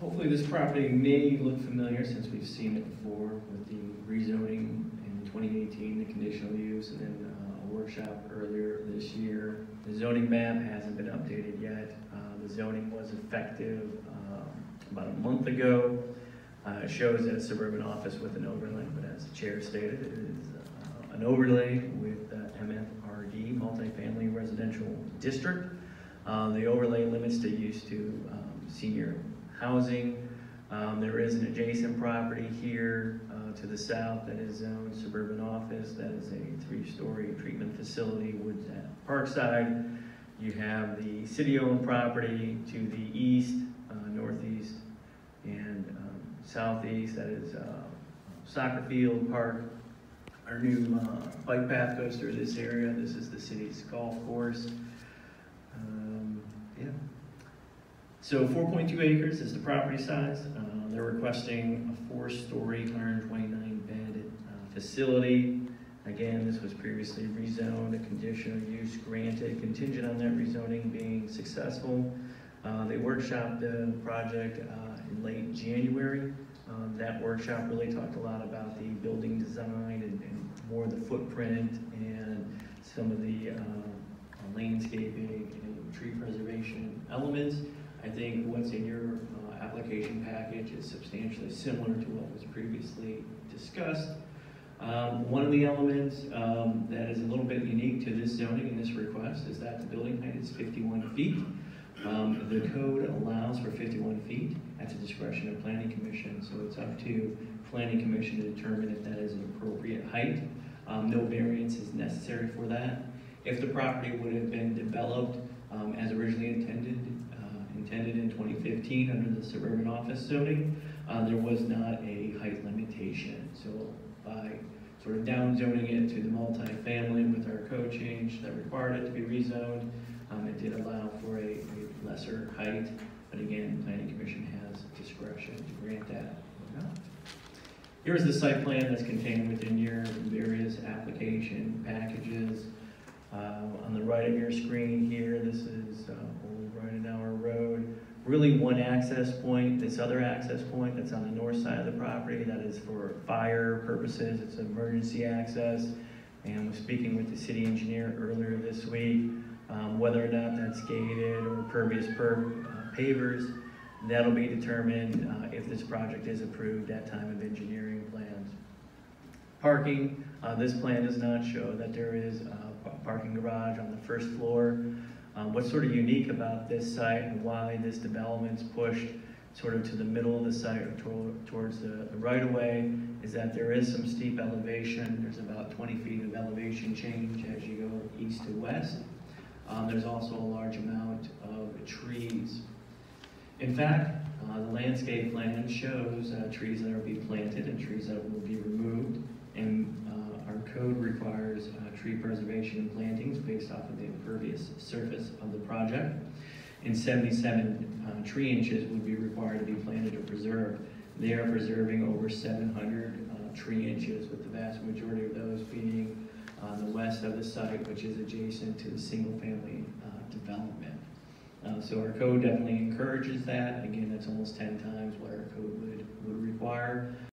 Hopefully this property may look familiar since we've seen it before with the rezoning in 2018, the conditional use, and then a workshop earlier this year. The zoning map hasn't been updated yet. The zoning was effective about a month ago. It shows a suburban office with an overlay, but as the chair stated, it is an overlay with MFRD, multifamily residential district. The overlay limits the use to senior housing. There is an adjacent property here to the south that is zoned suburban office. That is a 3-story treatment facility, Woods at Parkside. You have the city-owned property to the east, northeast, and southeast. That is soccer field, park. Our new bike path goes through this area. This is the city's golf course. Yeah. So 4.2 acres is the property size. They're requesting a 4-story, 129-bed facility. Again, this was previously rezoned, a conditional use granted, contingent on that rezoning being successful. They workshopped the project in late January. That workshop really talked a lot about the building design and more the footprint and some of the landscaping and tree preservation elements. I think what's in your application package is substantially similar to what was previously discussed. One of the elements that is a little bit unique to this zoning and this request is that the building height is 51 feet. The code allows for 51 feet at the discretion of Planning Commission, so it's up to Planning Commission to determine if that is an appropriate height. No variance is necessary for that. If the property would have been developed as originally intended in 2015 under the suburban office zoning, there was not a height limitation. So by sort of down zoning it to the multifamily with our code change that required it to be rezoned, it did allow for a lesser height, but again, the Planning Commission has discretion to grant that or not. Here's the site plan that's contained within your various application packages. On the right of your screen here, this is Old Ridenour Road. Really one access point. This other access point that's on the north side of the property, that is for fire purposes. It's emergency access. And we're speaking with the city engineer earlier this week. Whether or not that's gated or pervious pavers, that'll be determined if this project is approved at time of engineering plans. Parking, this plan does not show that there is a parking garage on the first floor. What's sort of unique about this site and why this development's pushed sort of to the middle of the site or towards the right-of-way is that there is some steep elevation. There's about 20 feet of elevation change as you go east to west. There's also a large amount of trees. In fact, the landscape plan shows trees that will be planted and trees that will be removed, and our code requires tree preservation and plantings based off of the impervious surface of the project. And 77 tree inches would be required to be planted or preserved. They are preserving over 700 tree inches, with the vast majority of those being on the west of the site, which is adjacent to the single-family development. So our code definitely encourages that. Again, that's almost 10 times what our code would require.